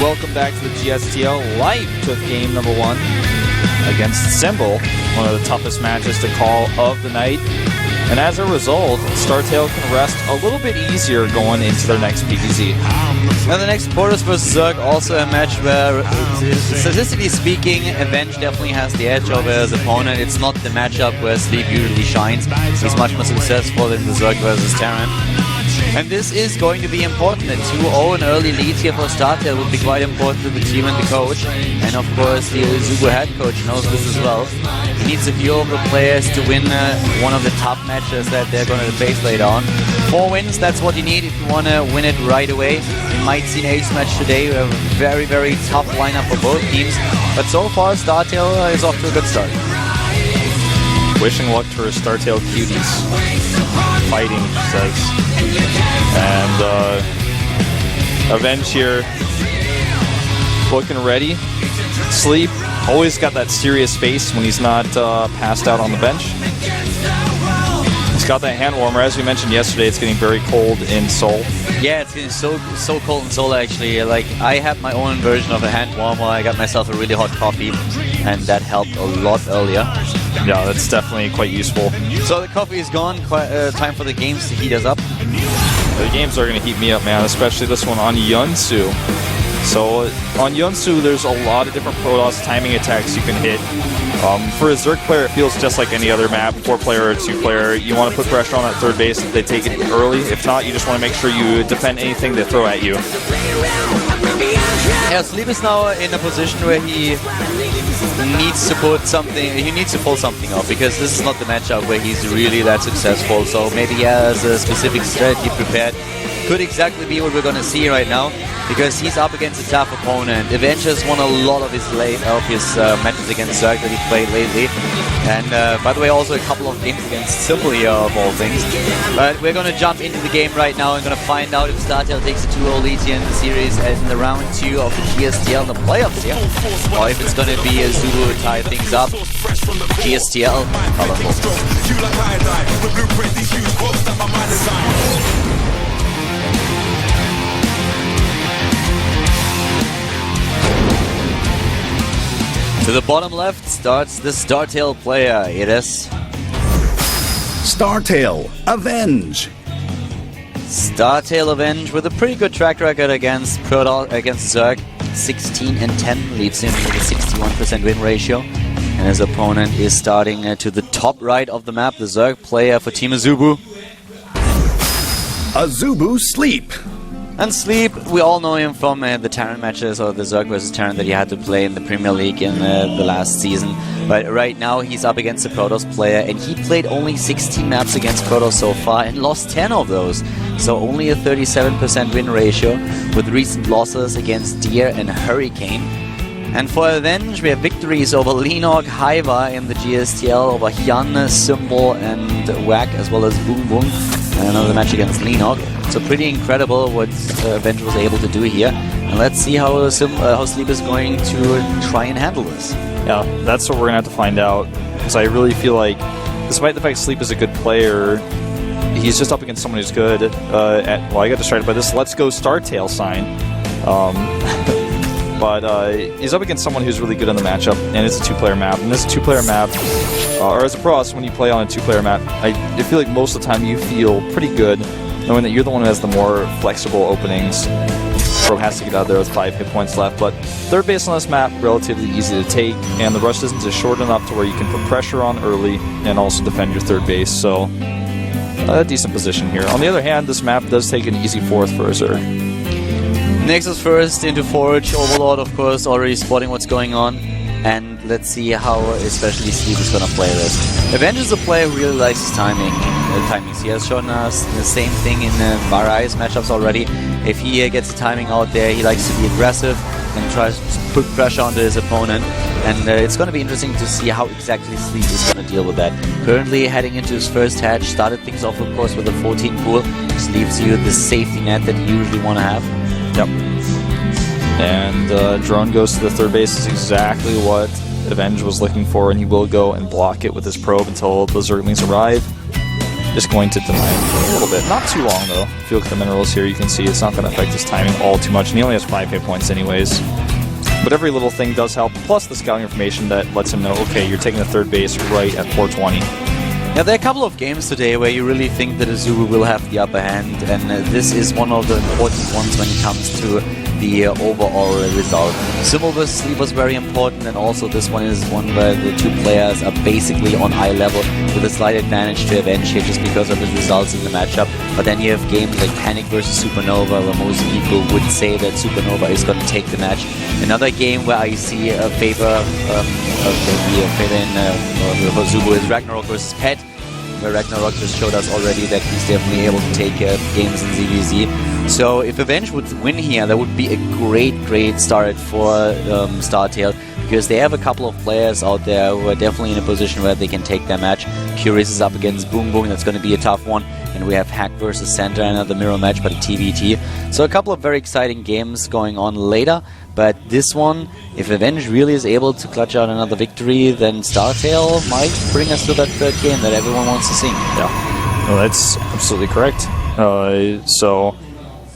Welcome back to the GSTL. Life took game number 1 against Symbol, one of the toughest matches to call of the night. And as a result, StarTale can rest a little bit easier going into their next PVZ. Now the next Protoss vs. Zerg, also a match where, statistically speaking, Avenge definitely has the edge over his opponent. It's not the matchup where Sleep usually shines. He's much more successful in the Zerg vs. Terran. And this is going to be important. A 2-0 and early lead here for StarTale would be quite important to the team and the coach. And of course, the AZUBU head coach knows this as well. He needs a few of the players to win one of the top matches that they're going to face later on. 4 wins, that's what you need if you want to win it right away. You might see an ace match today. We have a very, very tough lineup for both teams. But so far, StarTale is off to a good start. Wishing luck to her StarTale cuties. Fighting, she says. And Avenge here, looking ready. Sleep, always got that serious face when he's not passed out on the bench. He's got that hand warmer. As we mentioned yesterday, it's getting very cold in Seoul. Yeah, it's getting so cold in Seoul actually. Like, I have my own version of a hand warmer. I got myself a really hot coffee, and that helped a lot earlier. Yeah, that's definitely quite useful. So the coffee is gone. Time for the games to heat us up. The games are going to heat me up, man, especially this one on Yunsu. So on Yunsu, there's a lot of different Protoss timing attacks you can hit. For a Zerg player, it feels just like any other map, 4-player or 2-player. You want to put pressure on that third base if they take it early. If not, you just want to make sure you defend anything they throw at you. Yeah, Sleep is now in a position where he needs to put something. He needs to pull something off, because this is not the matchup where he's really that successful. So maybe he has a specific strategy prepared. Could exactly be what we're going to see right now, because he's up against a tough opponent. Avengers won a lot of his matches against Zerg that he played lately. And by the way, also a couple of games against Symbol here, of all things. But we're going to jump into the game right now and going to find out if StarTale takes a 2-0 lead here in the series and in the round 2 of the GSTL, the playoffs here, or if it's going to be AZUBU tie things up. GSTL, colorful. To the bottom left starts the StarTale player. It is StarTale Avenge. StarTale Avenge with a pretty good track record against Zerg. 16-10 leaves him with a 61% win ratio. And his opponent is starting to the top right of the map, the Zerg player for Team AZUBU. AZUBU Sleep. And Sleep, we all know him from the Terran matches, or the Zerg vs. Terran that he had to play in the Premier League in the last season. But right now he's up against a Protoss player, and he played only 16 maps against Protoss so far and lost 10 of those. So only a 37% win ratio, with recent losses against Deer and Hurricane. And for Avenge, we have victories over Linog, Hiva in the GSTL, over Hyun, Symbol, and Wack, as well as Boom Boom. And another match against Linog. So pretty incredible what Avenge was able to do here. And let's see how Sleep is going to try and handle this. Yeah, that's what we're going to have to find out. Because I really feel like, despite the fact Sleep is a good player, he's just up against someone who's good well, I got distracted by this Let's Go StarTale sign. But he's up against someone who's really good in the matchup, and it's a 2-player map. And this 2-player map, or as a Protoss, when you play on a 2-player map, I feel like most of the time you feel pretty good, knowing that you're the one who has the more flexible openings. Pro has to get out of there with 5 hit points left, but third base on this map, relatively easy to take, and the rush distance is short enough to where you can put pressure on early and also defend your third base, so a decent position here. On the other hand, this map does take an easy 4th for a Zerg. Nexus first into Forge, Overlord of course already spotting what's going on, and let's see how especially Sleep is going to play this. Avenge is a player who really likes his timings. He has shown us the same thing in Varai's matchups already. If he gets the timing out there, he likes to be aggressive and tries to put pressure onto his opponent. And it's going to be interesting to see how exactly Sleep is going to deal with that. Currently heading into his first hatch, started things off of course with a 14 pool, which leaves you the safety net that you usually want to have. Yep. And drone goes to the third base is exactly what Avenge was looking for, and he will go and block it with his probe until the Zerglings arrive. Just going to deny him a little bit. Not too long, though. If you look at the minerals here, you can see it's not going to affect his timing all too much. And he only has 5 hit points anyways. But every little thing does help, plus the scouting information that lets him know, okay, you're taking the third base right at 420. Yeah, there are a couple of games today where you really think that AZUBU will have the upper hand, and this is one of the important ones when it comes to the overall result. Symbol vs. Sleep was very important, and also this one is one where the two players are basically on eye level with a slight advantage to Avenge here just because of the results in the matchup. But then you have games like Panic vs. Supernova, where most people would say that Supernova is going to take the match. Another game where I see a favor in AZUBU is Ragnarok vs. Pet, where Ragnarok just showed us already that he's definitely able to take games in ZVZ. So if Avenge would win here, that would be a great start for StarTale, because they have a couple of players out there who are definitely in a position where they can take their match. Curious is up against Boom Boom, that's going to be a tough one. And we have Hack versus Santa, another mirror match, but a TVT. So a couple of very exciting games going on later. But this one, if Avenge really is able to clutch out another victory, then StarTale might bring us to that third game that everyone wants to see. Yeah, no, that's absolutely correct. So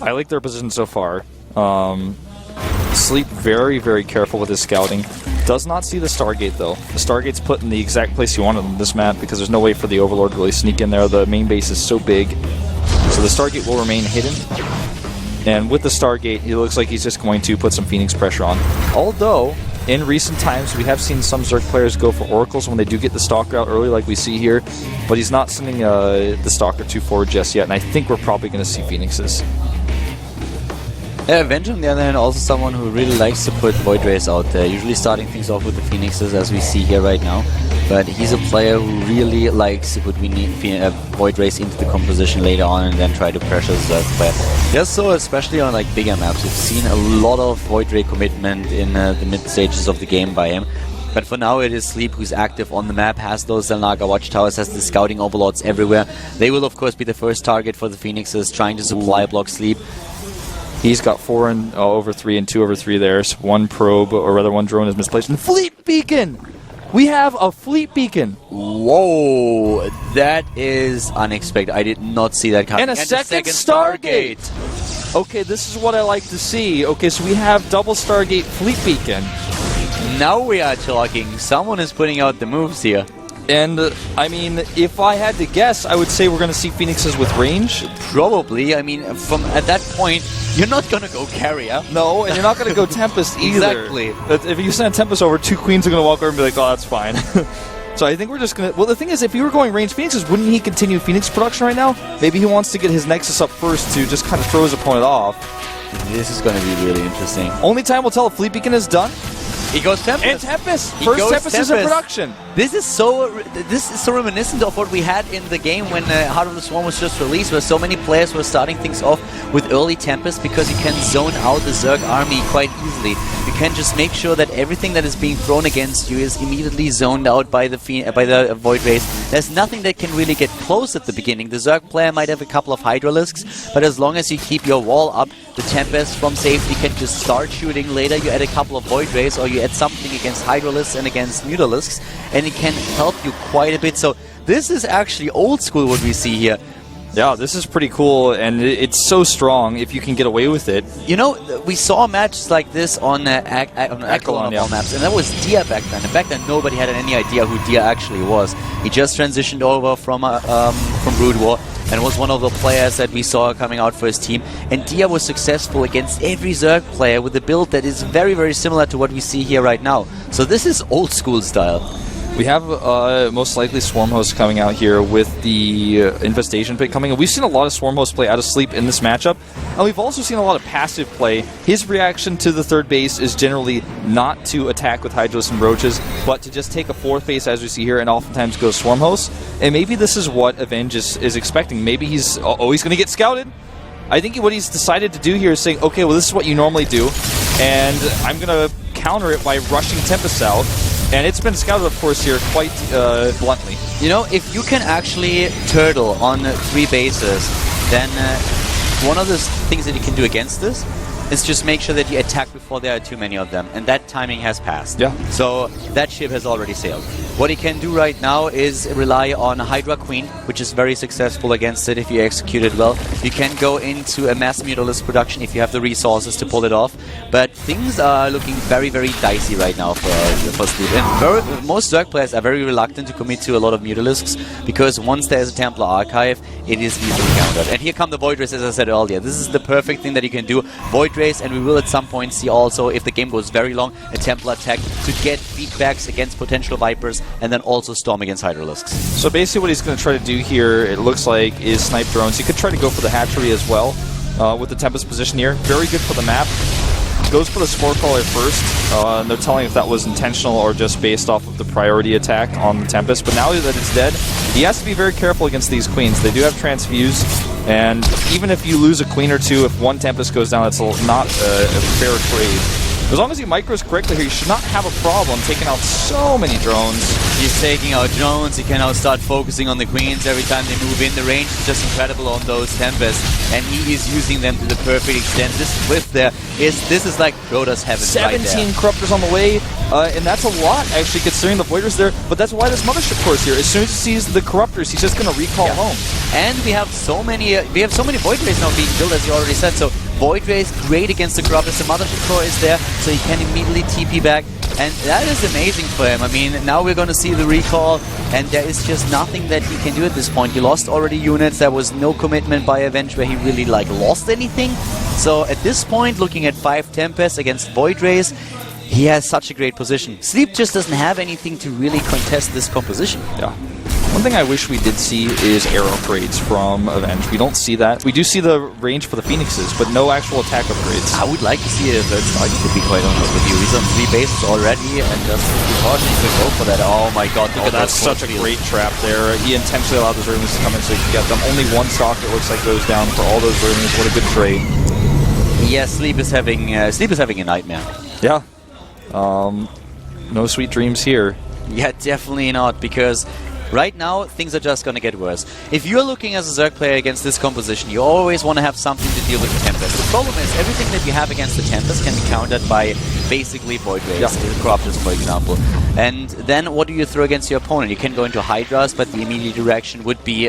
I like their position so far. Sleep very careful with his scouting. Does not see the Stargate though. The Stargate's put in the exact place you wanted on this map because there's no way for the Overlord to really sneak in there. The main base is so big. So the Stargate will remain hidden. And with the Stargate, it looks like he's just going to put some Phoenix pressure on. Although, in recent times, we have seen some Zerg players go for Oracles when they do get the Stalker out early, like we see here. But he's not sending the Stalker too forward just yet, and I think we're probably going to see Phoenixes. Yeah, Avenge on the other hand, also someone who really likes to put Void Rays out there, usually starting things off with the Phoenixes as we see here right now. But he's a player who really likes to put Void Rays into the composition later on and then try to pressure the Zerg player. Just so, especially on like bigger maps, we've seen a lot of Void Ray commitment in the mid stages of the game by him. But for now it is Sleep who's active on the map, has those Zelnaga watchtowers, has the scouting overlords everywhere. They will of course be the first target for the Phoenixes, trying to supply block Sleep. He's got 4 and over 3 and 2 over 3 there. So one probe, or rather one drone is misplaced. And Fleet Beacon! We have a Fleet Beacon! Whoa! That is unexpected. I did not see that coming. And a second Stargate! Okay, this is what I like to see. Okay, so we have double Stargate Fleet Beacon. Now we are talking. Someone is putting out the moves here. And, I mean, if I had to guess, I would say we're going to see Phoenixes with range. Probably. I mean, from at that point, you're not going to go Carrier. No, and you're not going to go Tempest either. Exactly. If you send a Tempest over, 2 Queens are going to walk over and be like, oh, that's fine. So I think we're just going to... Well, the thing is, if you were going range Phoenixes, wouldn't he continue Phoenix production right now? Maybe he wants to get his Nexus up first to just kind of throw his opponent off. This is going to be really interesting. Only time will tell if Fleet Beacon is done. He goes Tempest. And Tempest! First Tempest is in production. This is so reminiscent of what we had in the game when Heart of the Swarm was just released, where so many players were starting things off with early Tempest because you can zone out the Zerg army quite easily. You can just make sure that everything that is being thrown against you is immediately zoned out by the Void Rays. There's nothing that can really get close at the beginning. The Zerg player might have a couple of Hydralisks, but as long as you keep your wall up, the Tempest from safety can just start shooting. Later you add a couple of Void Rays, or you add something against Hydralisks and against Mutalisks, and it can help you quite a bit. So this is actually old school what we see here. Yeah, this is pretty cool, and it's so strong if you can get away with it. You know, we saw matches like this on Echelon of all maps, and that was Dia back then. And back then, nobody had any idea who Dia actually was. He just transitioned over from Brood War and was one of the players that we saw coming out for his team. And Dia was successful against every Zerg player with a build that is very similar to what we see here right now. So this is old school style. We have most likely Swarm Host coming out here with the Infestation Pit coming. And we've seen a lot of Swarm Host play out of Sleep in this matchup. And we've also seen a lot of passive play. His reaction to the third base is generally not to attack with Hydros and Roaches, but to just take a fourth base as we see here and oftentimes go Swarm Host. And maybe this is what Avenge is expecting. Maybe he's always going to get scouted. I think what he's decided to do here is saying, okay, well, this is what you normally do, and I'm going to counter it by rushing Tempest out. And it's been scouted, of course, here quite bluntly. You know, if you can actually turtle on 3 bases, then one of the things that you can do against this is just make sure that you attack before there are too many of them. And that timing has passed. Yeah. So that ship has already sailed. What he can do right now is rely on Hydra Queen, which is very successful against it if you execute it well. You can go into a mass Mutalisk production if you have the resources to pull it off, but things are looking very, very dicey right now for Sleep. And most Zerg players are very reluctant to commit to a lot of Mutalisks, because once there's a Templar Archive, it is easily countered. And here come the Void Rays, as I said earlier. This is the perfect thing that you can do. Void Rays, and we will at some point see also, if the game goes very long, a Templar attack to get feedbacks against potential Vipers, and then also storm against Hydralisks. So basically what he's going to try to do here, it looks like, is snipe drones. He could try to go for the hatchery as well with the Tempest position here. Very good for the map. Goes for the Spore Crawler first, and they're telling if that was intentional or just based off of the priority attack on the Tempest. But now that it's dead, he has to be very careful against these Queens. They do have Transfuse, and even if you lose a Queen or two, if one Tempest goes down, it's not a fair trade. As long as he micros correctly here, you should not have a problem taking out so many drones. He's taking out drones, he can now start focusing on the Queens every time they move in. The range is just incredible on those Tempests, and he is using them to the perfect extent. This whiff there, this is like Protoss heaven 17 right there. Corruptors on the way, and that's a lot, actually, considering the Voiders there. But that's why this Mothership Core is here. As soon as he sees the Corruptors, he's just going to recall home. And we have so many Void Rays now being built, as you already said. So Void Rays, great against the Corruptors. The Mothership Core is there, so he can immediately TP back. And that is amazing for him. I mean, now we're going to see the recall, and there is just nothing that he can do at this point. He lost already units. There was no commitment by Avenge where he really lost anything. So at this point, looking at 5 Tempests against Void Rays, he has such a great position. Sleep just doesn't have anything to really contest this composition. Yeah. One thing I wish we did see is air upgrades from Avenge. We don't see that. We do see the range for the Phoenixes, but no actual attack upgrades. I would like to see a third target, to be quite honest with you. He's on 3 bases already, and just precaution, he could go for that. Oh my god, look at that. That's such a great trap there. He intentionally allowed those Ravens to come in so he could get them. Only one stock, it looks like, goes down for all those Ravens. What a good trade. Yeah, Sleep is having a nightmare. Yeah. No sweet dreams here. Yeah, definitely not, because right now, things are just going to get worse. If you're looking as a Zerg player against this composition, you always want to have something to deal with the Tempest. The problem is, everything that you have against the Tempest can be countered by basically Void Rays, Corruptors, for example. And then what do you throw against your opponent? You can go into Hydras, but the immediate direction would be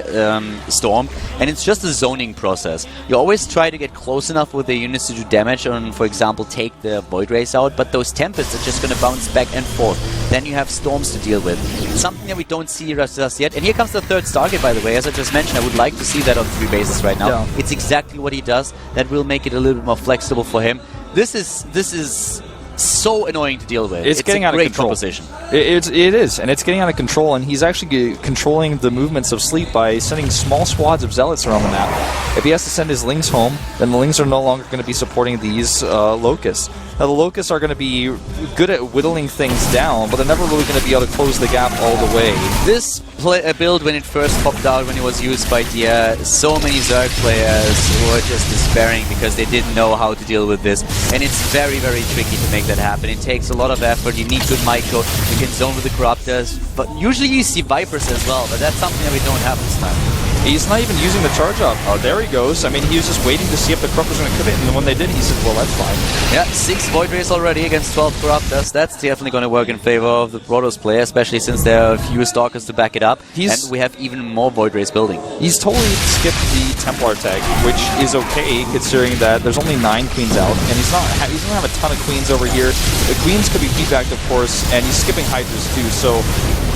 Storm. And it's just a zoning process. You always try to get close enough with the units to do damage and, for example, take the Void Rays out, but those Tempests are just going to bounce back and forth. Then you have Storms to deal with. Something that we don't see just yet. And here comes the third target, by the way. As I just mentioned, I would like to see that on 3 bases right now. Yeah. It's exactly what he does. That will make it a little bit more flexible for him. This is so annoying to deal with. It's getting out of control. Composition. It is, and it's getting out of control, and he's actually controlling the movements of Sleep by sending small squads of Zealots around the map. If he has to send his Lings home, then the Lings are no longer going to be supporting these Locusts. Now, the Locusts are going to be good at whittling things down, but they're never really going to be able to close the gap all the way. This build, when it first popped out, when it was used by Dia, so many Zerg players were just despairing because they didn't know how to deal with this. And it's very, very tricky to make that happen. It takes a lot of effort. You need good micro. You can zone with the Corruptors. But usually you see Vipers as well, but that's something that we don't have this time. He's not even using the charge up. Oh, there he goes. I mean, he was just waiting to see if the Corruptors were going to commit, and when they did, he said, well, that's fine. Yeah, 6 Void Rays already against 12 Corruptors. That's definitely going to work in favor of the Protoss player, especially since there are a few Stalkers to back it up, and we have even more Void Rays building. He's totally skipped the Templar tag, which is okay, considering that there's only 9 Queens out, and he doesn't have a ton of Queens over here. The Queens could be feedbacked, of course, and he's skipping Hydras too, so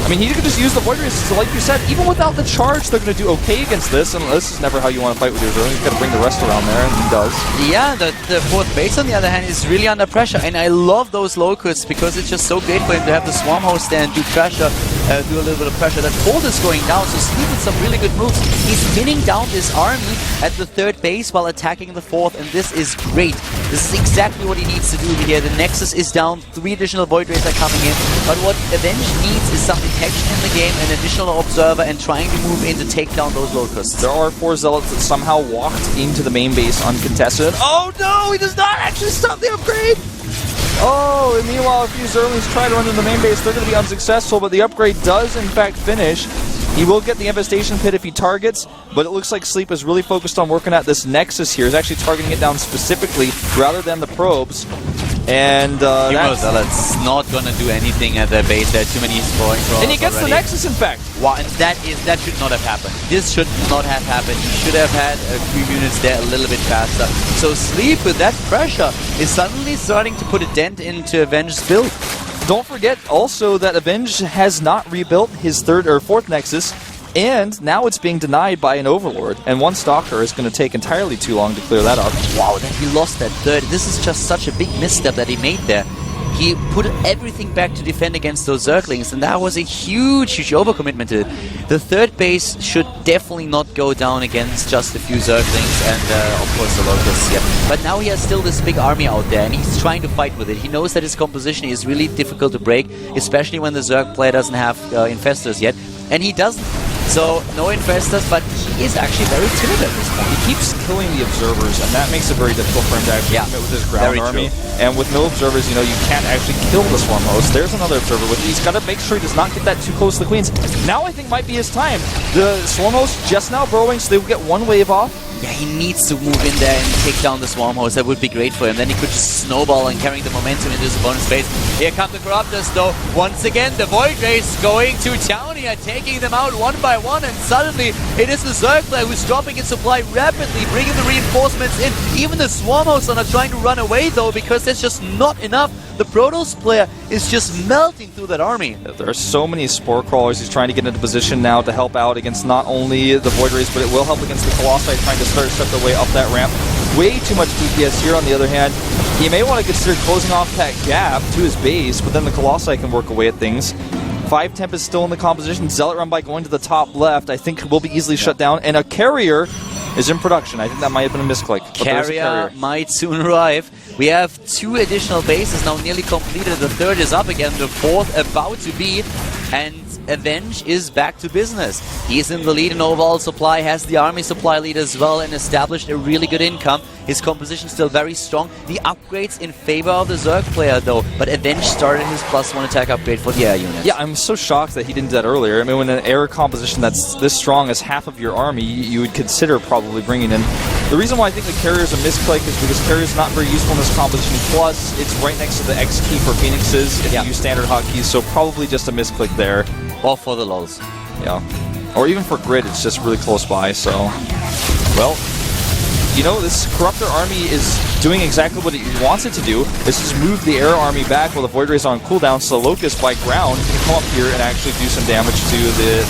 I mean, he could just use the Void Rays. So like you said, even without the charge, they're going to do okay against this, and this is never how you want to fight with your zone. You've got to bring the rest around there, and he does. Yeah, the 4th base, on the other hand, is really under pressure, and I love those Locusts because it's just so great for him to have the Swarm host there and do pressure, do a little bit of pressure. That 4th is going down, so Sleep with some really good moves. He's pinning down this army at the 3rd base while attacking the 4th, and this is great. This is exactly what he needs to do here. The Nexus is down, 3 additional Void Rays are coming in, but what Avenge needs is some detection in the game, an additional observer, and trying to move in to take down those Locusts. There are 4 Zealots that somehow walked into the main base uncontested. Oh no, he does not actually stop the upgrade! Oh, and meanwhile, a few Zerlings try to run into the main base. They're going to be unsuccessful, but the upgrade does in fact finish. He will get the Infestation Pit if he targets, but it looks like Sleep is really focused on working at this Nexus here. He's actually targeting it down specifically rather than the probes. And Zealot's not gonna do anything at their base. There are too many scoring throws. And he gets already. the Nexus, in fact. Wow, and that should not have happened. This should not have happened. He should have had a few units there a little bit faster. So Sleep, with that pressure, is suddenly starting to put a dent into Avenge's build. Don't forget also that Avenge has not rebuilt his third or fourth Nexus, and now it's being denied by an Overlord. And one Stalker is going to take entirely too long to clear that up. Wow, then he lost that third. This is just such a big misstep that he made there. He put everything back to defend against those Zerglings, and that was a huge overcommitment to it. The third base should definitely not go down against just a few Zerglings and, of course, the Locusts. Yeah. But now he has still this big army out there, and he's trying to fight with it. He knows that his composition is really difficult to break, especially when the Zerg player doesn't have Infestors yet, and he doesn't. So, no Infestors, but he is actually very timid at this point. He keeps killing the Observers, and that makes it very difficult for him to actually commit with his ground army. And with no Observers, you know, you can't actually kill the Swarm Host. There's another Observer with it. He's got to make sure he does not get that too close to the Queens. Now I think might be his time. The Swarm Host just now burrowing, so they will get one wave off. Yeah, he needs to move in there and take down the Swarm Host. That would be great for him. Then he could just snowball and carrying the momentum into his opponent's base. Here come the Corruptors, though. Once again, the Void Race going to town here, taking them out one by one. And suddenly, it is the Zerg player who's dropping his supply rapidly, bringing the reinforcements in. Even the Swarm Hosts are not trying to run away, though, because there's just not enough. The Protoss player is just melting through that army. There are so many Spore Crawlers. He's trying to get into position now to help out against not only the Void Race, but it will help against the Colossi trying to step their way up that ramp. Way too much DPS here. On the other hand, he may want to consider closing off that gap to his base, but then the Colossi can work away at things. 5 Temp is still in the composition. Zealot run by going to the top left, I think will be easily shut down. And a Carrier is in production. I think that might have been a misclick. Carrier might soon arrive. We have 2 additional bases now nearly completed. The third is up again. The fourth about to be. And Avenge is back to business. He's in the lead in overall supply, has the army supply lead as well, and established a really good income. His composition still very strong. The upgrades in favor of the Zerg player though, but Avenge started his +1 attack upgrade for the air unit. Yeah, I'm so shocked that he didn't do that earlier. I mean, when an air composition that's this strong as half of your army, you would consider probably bringing in. The reason why I think the Carrier is a misclick is because Carrier is not very useful in this composition. Plus, it's right next to the X key for Phoenixes if you use standard hotkeys, so probably just a misclick there. Or for the lulz. Yeah. Or even for Grid, it's just really close by, so... Well, you know, this Corruptor army is doing exactly what it wants it to do. This is move the air army back while the Void Rays on cooldown, so Locust by ground can come up here and actually do some damage to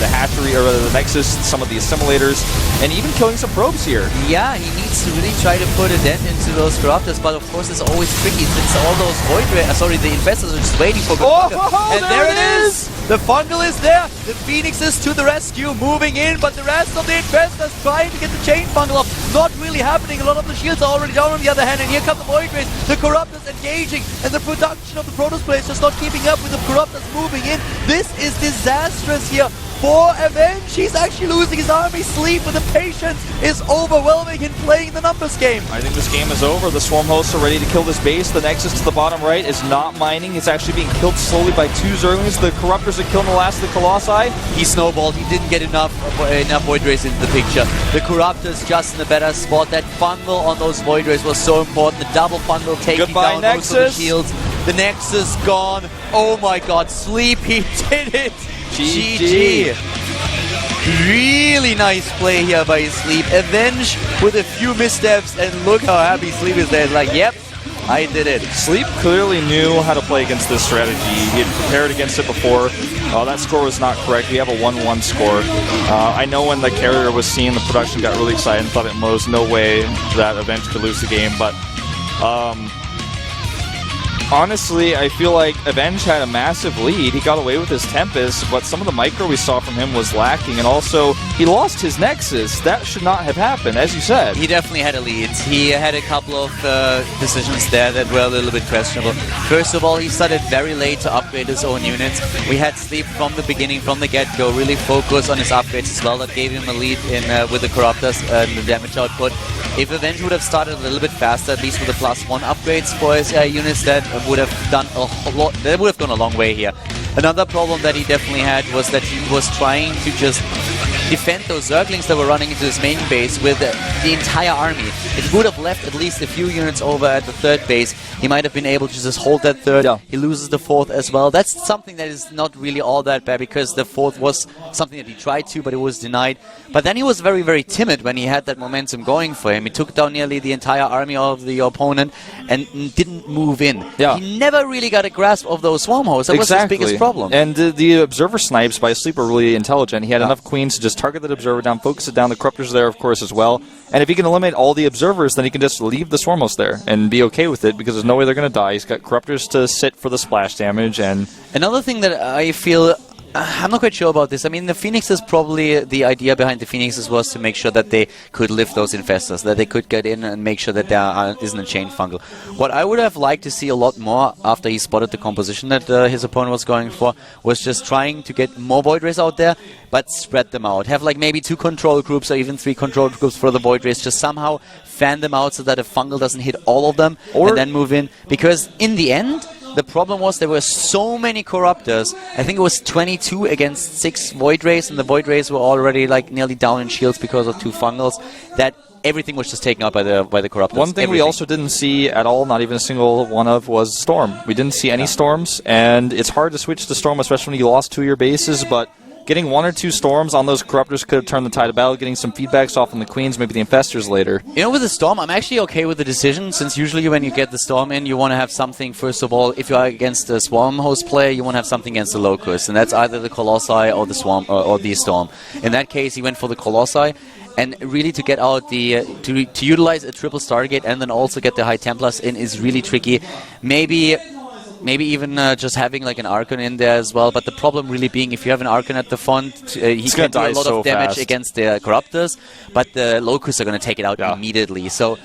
the hatchery, or the Nexus, some of the assimilators, and even killing some probes here. Yeah, he needs to really try to put a dent into those Corruptors, but of course it's always tricky since all those Void Rays, the Infestors are just waiting for good and there it is! The Fungal is there, the Phoenix is to the rescue, moving in, but the rest of the Infestors trying to get the Chain Fungal off. Not really happening, a lot of the shields are already down on the other hand, and here come the Void Rays, the Corruptors engaging, and the production of the Protoss players just not keeping up with the Corruptors moving in. This is disastrous here for Avenge. He's actually losing his army. Sleep with the patience is overwhelming in playing the numbers game. I think this game is over. The Swarm Hosts are ready to kill this base. The Nexus to the bottom right is not mining. It's actually being killed slowly by 2 Zerglings. The Corruptors are killing the last of the Colossi. He snowballed. He didn't get enough Void Rays into the picture. The Corruptors just in a better spot. That fungal on those Void Rays was so important. The double fungal taking down most of the shields. The Nexus gone. Oh my god. Sleep. He did it. GG. Really nice play here by Sleep. Avenge with a few missteps, and look how happy Sleep is there. It's like, yep, I did it. Sleep clearly knew how to play against this strategy. He had prepared against it before. That score was not correct. We have a 1-1 score. I know when the Carrier was seen, the production got really excited and thought it was no way that Avenge could lose the game, but honestly, I feel like Avenge had a massive lead. He got away with his Tempest, but some of the micro we saw from him was lacking, and also he lost his Nexus. That should not have happened, as you said. He definitely had a lead. He had a couple of decisions there that were a little bit questionable. First of all, he started very late to upgrade his own units. We had Sleep from the beginning, from the get-go, really focus on his upgrades as well. That gave him a lead in with the Corruptors and the damage output. If Avenge would have started a little bit faster, at least with the +1 upgrades for his units, that would have done a lot. That would have gone a long way here. Another problem that he definitely had was that he was trying to just defend those Zerglings that were running into his main base with the entire army. If he would have left at least a few units over at the third base, he might have been able to just hold that third. Yeah. He loses the fourth as well. That's something that is not really all that bad, because the fourth was something that he tried to, but it was denied. But then he was very, very timid when he had that momentum going for him. He took down nearly the entire army of the opponent and didn't move in. Yeah. He never really got a grasp of those swarm hosts. That was his biggest problem. And the observer snipes by Sleep are really intelligent. He had enough queens to just target that observer down, focus it down. The corruptors there, of course, as well. And if he can eliminate all the observers, then he can just leave the swarm host there and be okay with it, because there's no way they're going to die. He's got corruptors to sit for the splash damage. And another thing that I feel, I'm not quite sure about this. I mean, the Phoenixes, probably the idea behind the Phoenixes was to make sure that they could lift those infestors, that they could get in and make sure that there isn't a chain fungal. What I would have liked to see a lot more after he spotted the composition that his opponent was going for was just trying to get more Void Rays out there, but spread them out. Have like maybe 2 control groups or even 3 control groups for the Void Rays. Just somehow fan them out so that a fungal doesn't hit all of them, and then move in. Because in the end, the problem was there were so many corruptors. I think it was 22 against 6 Void Rays, and the Void Rays were already like nearly down in shields because of 2 fungals, that everything was just taken out by the corruptors. One thing we also didn't see at all, not even a single one of, was Storm. We didn't see any Storms, and it's hard to switch to Storm, especially when you lost 2 of your bases, but getting 1 or 2 Storms on those corruptors could have turned the tide of battle, getting some feedbacks off on the queens, maybe the infestors later. You know, with the Storm, I'm actually okay with the decision, since usually when you get the Storm in, you want to have something, first of all, if you are against a Swarm host player, you want to have something against the Locust, and that's either the Colossi or the Swarm or the Storm. In that case, he went for the Colossi, and really to get out the to utilize a triple Stargate and then also get the High Templars in is really tricky. Maybe even just having like an Archon in there as well, but the problem really being, if you have an Archon at the front, he can do a lot of damage against the Corruptors, but the Locusts are going to take it out immediately. So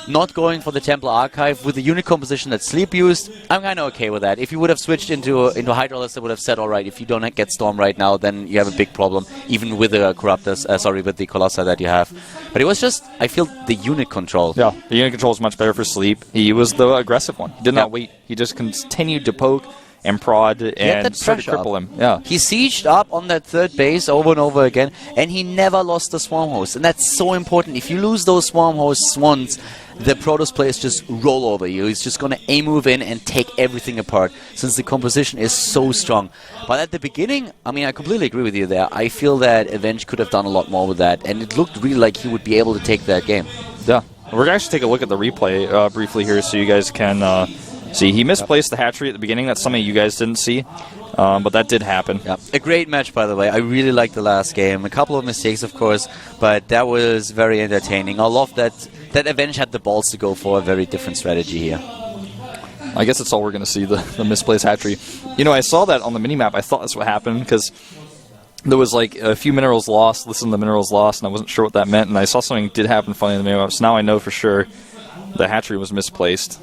not going for the Templar Archive with the unit composition that Sleep used, I'm kind of okay with that. If you would have switched into Hydralisk, I would have said, alright, if you don't get Storm right now, then you have a big problem, even with the Corruptors, with the Colossi that you have. But it was just, I feel, the unit control. Yeah, the unit control is much better for Sleep. He was the aggressive one. He did not wait. He just continued to poke and prod and try to cripple him. Yeah. He sieged up on that third base over and over again, and he never lost the Swarm host. And that's so important. If you lose those Swarm hosts once, the Protoss players just roll over you. He's just going to A-move in and take everything apart, since the composition is so strong. But at the beginning, I mean, I completely agree with you there. I feel that Avenge could have done a lot more with that, and it looked really like he would be able to take that game. Yeah. We're going to actually take a look at the replay briefly here so you guys can see. He misplaced the hatchery at the beginning. That's something you guys didn't see, but that did happen. Yeah. A great match, by the way. I really liked the last game. A couple of mistakes, of course, but that was very entertaining. I love that Avenge had the balls to go for a very different strategy here. I guess that's all we're going to see, the misplaced hatchery. You know, I saw that on the minimap. I thought that's what happened, because there was like a few minerals lost, listen to the minerals lost, and I wasn't sure what that meant, and I saw something did happen funny in the minimap, so now I know for sure the hatchery was misplaced.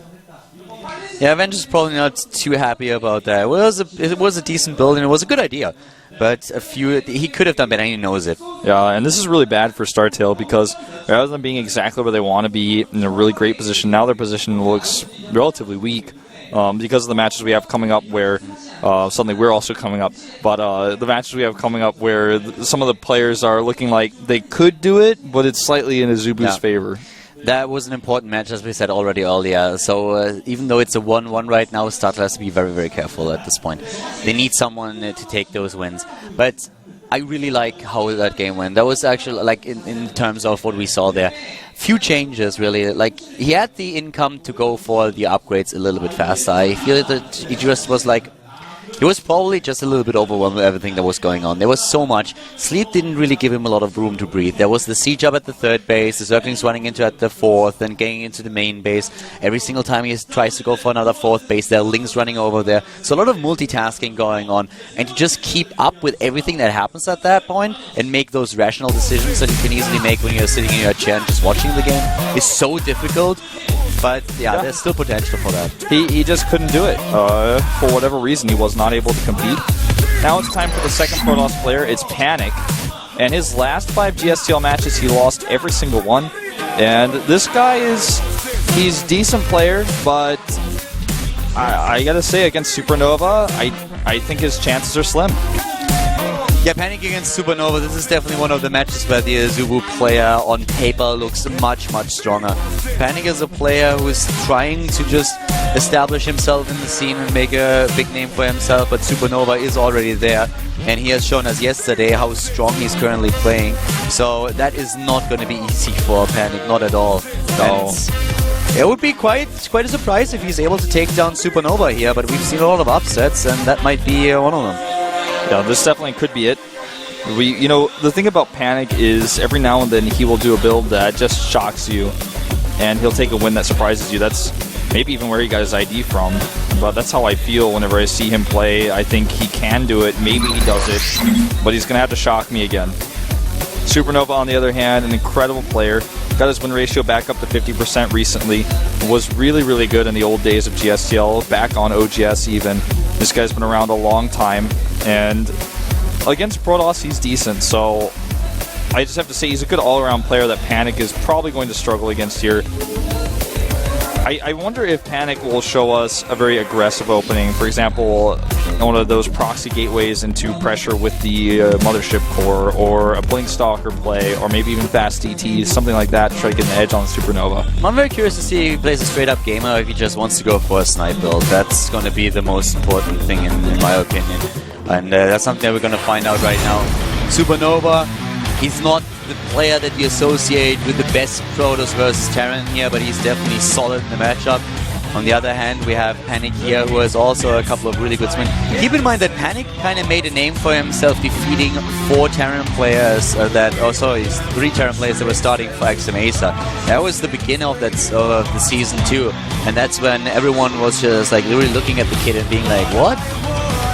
Yeah, Avenge is probably not too happy about that. It was a decent build, and it was a good idea. But he could have done better, and he knows it. Yeah, and this is really bad for StarTale, because rather than being exactly where they want to be in a really great position, now their position looks relatively weak because of the matches we have coming up where suddenly we're also coming up. But the matches we have coming up where some of the players are looking like they could do it, but it's slightly in AZUBU's favor. That was an important match, as we said already earlier. So even though it's a 1-1 right now, StarTale has to be very, very careful at this point. They need someone to take those wins. But I really like how that game went. That was actually, like, in terms of what we saw there, few changes, really. Like, he had the income to go for the upgrades a little bit faster. I feel that it just was like, he was probably just a little bit overwhelmed with everything that was going on. There was so much. Sleep didn't really give him a lot of room to breathe. There was the siege up at the third base, the Zerglings running into at the fourth, then getting into the main base. Every single time he tries to go for another fourth base, there are Lings running over there. So a lot of multitasking going on. And to just keep up with everything that happens at that point and make those rational decisions that you can easily make when you're sitting in your chair and just watching the game is so difficult. But yeah, there's still potential for that. He just couldn't do it. For whatever reason, he was not able to compete. Now it's time for the second Protoss player. It's Panic. And his last 5 GSTL matches, he lost every single one. And this guy he's a decent player, but I gotta say, against Supernova, I think his chances are slim. Yeah, Panic against Supernova, this is definitely one of the matches where the AZUBU player on paper looks much, much stronger. Panic is a player who is trying to just establish himself in the scene and make a big name for himself, but Supernova is already there, and he has shown us yesterday how strong he's currently playing. So that is not going to be easy for Panic, not at all. No. It would be quite a surprise if he's able to take down Supernova here, but we've seen a lot of upsets, and that might be one of them. Yeah, this definitely could be it. You know, the thing about Panic is every now and then he will do a build that just shocks you, and he'll take a win that surprises you. That's maybe even where he got his ID from, but that's how I feel whenever I see him play. I think he can do it, maybe he does it, but he's going to have to shock me again. Supernova, on the other hand, an incredible player. Got his win ratio back up to 50% recently. Was really, really good in the old days of GSTL, back on OGS even. This guy's been around a long time, and against Protoss, he's decent, so I just have to say he's a good all-around player that Panic is probably going to struggle against here. I wonder if Panic will show us a very aggressive opening. For example, one of those proxy gateways into pressure with the Mothership core, or a Blink Stalker play, or maybe even fast DTs, something like that to try to get an edge on Supernova. I'm very curious to see if he plays a straight-up gamer or if he just wants to go for a snipe build. That's going to be the most important thing in my opinion. And that's something that we're going to find out right now. Supernova, he's not the player that we associate with the best Protoss versus Terran here, but he's definitely solid in the matchup. On the other hand, we have Panic here, who has also a couple of really good swings. Keep in mind that Panic kind of made a name for himself defeating 4 Terran players three Terran players that were starting for XMASA. That was the beginning of the season 2, and that's when everyone was just like really looking at the kid and being like, what?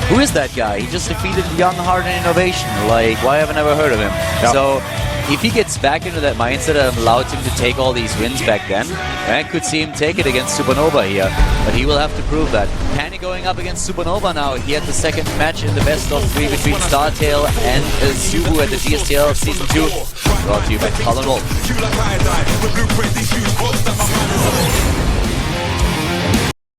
Who is that guy? He just defeated Young Heart and Innovation. Like, why haven't I ever heard of him? Yep. So, if he gets back into that mindset that allowed him to take all these wins back then, I could see him take it against Supernova here. But he will have to prove that. Panic going up against Supernova now. He had the second match in the best of 3 between StarTale and AZUBU at the GSTL Season 2. Brought to you by Colin Wolf.